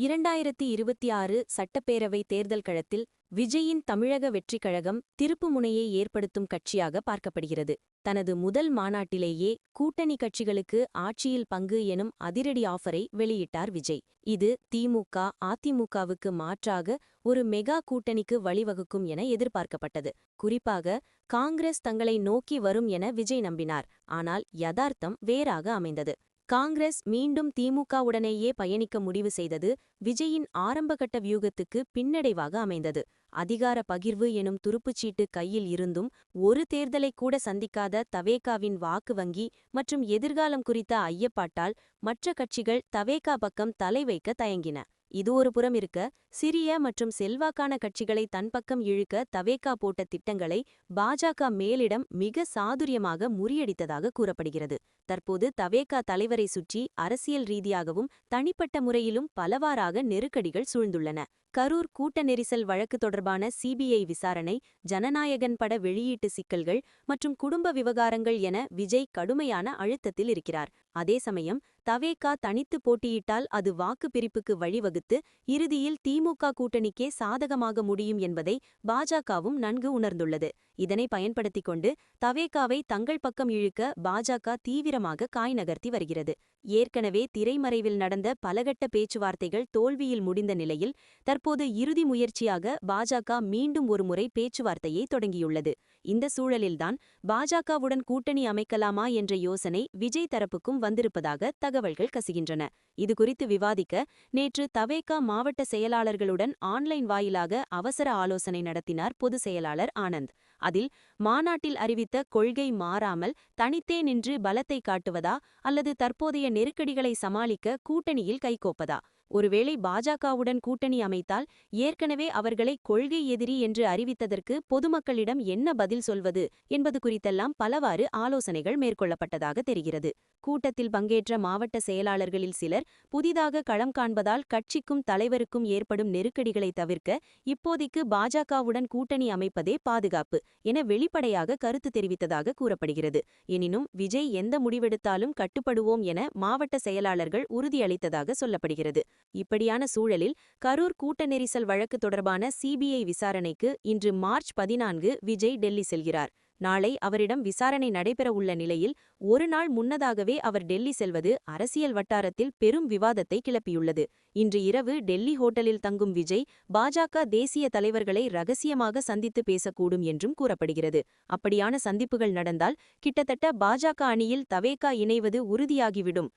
2026 சட்டப்பேரவை தேர்தல் களத்தில் விஜயின் தமிழக வெற்றிக் கழகம் திருப்புமுனையை ஏற்படுத்தும் கட்சியாக பார்க்கப்படுகிறது. தனது முதல் மாநாட்டிலேயே கூட்டணி கட்சிகளுக்கு ஆட்சியில் பங்கு எனும் அதிரடி ஆஃபரை வெளியிட்டார் விஜய். இது திமுக, அதிமுகவுக்கு மாற்றாக ஒரு மெகா கூட்டணிக்கு வழிவகுக்கும் என எதிர்பார்க்கப்பட்டது. குறிப்பாக காங்கிரஸ் தங்களை நோக்கி வரும் என விஜய் நம்பினார். ஆனால் யதார்த்தம் வேறாக அமைந்தது. காங்கிரஸ் மீண்டும் திமுகவுடனேயே பயணிக்க முடிவு செய்தது விஜயின் ஆரம்பகட்ட வியூகத்துக்கு பின்னடைவாக அமைந்தது. அதிகார பகிர்வு எனும் துருப்புச்சீட்டு கையில் இருந்தும் ஒரு தேர்தலை கூட சந்திக்காத தவேகாவின் வாக்கு வங்கி மற்றும் எதிர்காலம் குறித்த ஐயப்பாட்டால் மற்ற கட்சிகள் தவேகா பக்கம் தலை வைக்க தயங்கின. இது ஒரு புறம் இருக்க, சிறிய மற்றும் செல்வாக்கான கட்சிகளை தன் பக்கம் இழுக்க தவேகா போட்ட திட்டங்களை பாஜக மேலிடம் மிக சாதுரியமாக முறியடித்ததாக கூறப்படுகிறது. தற்போது தவேகா தலைவரை சுற்றி அரசியல் ரீதியாகவும் தனிப்பட்ட முறையிலும் பலவாறாக நெருக்கடிகள் சூழ்ந்துள்ளன. கரூர் கூட்ட நெரிசல் வழக்கு தொடர்பான சிபிஐ விசாரணை, ஜனநாயகன் பட வெளியீட்டு சிக்கல்கள் மற்றும் குடும்ப விவகாரங்கள் என விஜய் கடுமையான அழுத்தத்தில் இருக்கிறார். அதே சமயம் தவேகா தனித்து போட்டியிட்டால் அது வாக்கு பிரிப்புக்கு வழிவகுத்து இறுதியில் திமுக கூட்டணிக்கே சாதகமாக முடியும் என்பதை பாஜகவும் நன்கு உணர்ந்துள்ளது. இதனை பயன்படுத்திக் கொண்டு தவேகாவை தங்கள் பக்கம் இழுக்க பாஜக தீவிரமாக காய் நகர்த்தி வருகிறது. ஏற்கனவே திரைமறைவில் நடந்த பலகட்ட பேச்சுவார்த்தைகள் தோல்வியில் முடிந்த நிலையில் தற்போது இறுதி முயற்சியாக பாஜக மீண்டும் ஒருமுறை பேச்சுவார்த்தையை தொடங்கியுள்ளது. இந்த சூழலில்தான் பாஜகவுடன் கூட்டணி அமைக்கலாமா என்ற யோசனை விஜய் தரப்புக்கும் வந்திருப்பதாக தகவல்கள் கசிகின்றன. இதுகுறித்து விவாதிக்க நேற்று தவேகா மாவட்ட செயலாளர்களுடன் ஆன்லைன் வாயிலாக அவசர ஆலோசனை நடத்தினார் பொதுச் செயலாளர் ஆனந்த். அதில் மாநாட்டில் அறிவித்த கொள்கை மாறாமல் தனித்தே நின்று பலத்தை காட்டுவதா அல்லது தற்போதைய நெருக்கடிகளை சமாளிக்க கூட்டணியில் கைகோப்பதா, ஒருவேளை பாஜகவுடன் கூட்டணி அமைத்தால் ஏற்கனவே அவர்களை கொள்கை எதிரி என்று அறிவித்ததற்கு பொதுமக்களிடம் என்ன பதில் சொல்வது என்பது குறித்தெல்லாம் பலவாறு ஆலோசனைகள் மேற்கொள்ளப்பட்டதாக தெரிகிறது. கூட்டத்தில் பங்கேற்ற மாவட்ட செயலாளர்களில் சிலர் புதிதாக களம் காண்பதால் கட்சிக்கும் தலைவருக்கும் ஏற்படும் நெருக்கடிகளை தவிர்க்க இப்போதைக்கு பாஜகவுடன் கூட்டணி அமைப்பதே பாதுகாப்பு என வெளிப்படையாக கருத்து தெரிவித்ததாக கூறப்படுகிறது. எனினும் விஜய் எந்த முடிவெடுத்தாலும் கட்டுப்படுவோம் என மாவட்ட செயலாளர்கள் உறுதியளித்ததாக சொல்லப்படுகிறது. இப்படியான சூழலில் கரூர் கூட்ட நெரிசல் வழக்கு தொடர்பான சிபிஐ விசாரணைக்கு இன்று மார்ச் 14 விஜய் டெல்லி செல்கிறார். நாளை அவரிடம் விசாரணை நடைபெறவுள்ள நிலையில் ஒரு நாள் முன்னதாகவே அவர் டெல்லி செல்வது அரசியல் வட்டாரத்தில் பெரும் விவாதத்தை கிளப்பியுள்ளது. இன்று இரவு டெல்லி ஹோட்டலில் தங்கும் விஜய் பாஜக தேசிய தலைவர்களை ரகசியமாக சந்தித்து பேசக்கூடும் என்றும் கூறப்படுகிறது. அப்படியான சந்திப்புகள் நடந்தால் கிட்டத்தட்ட பாஜக அணியில் தவேகா இணைவது உறுதியாகிவிடும்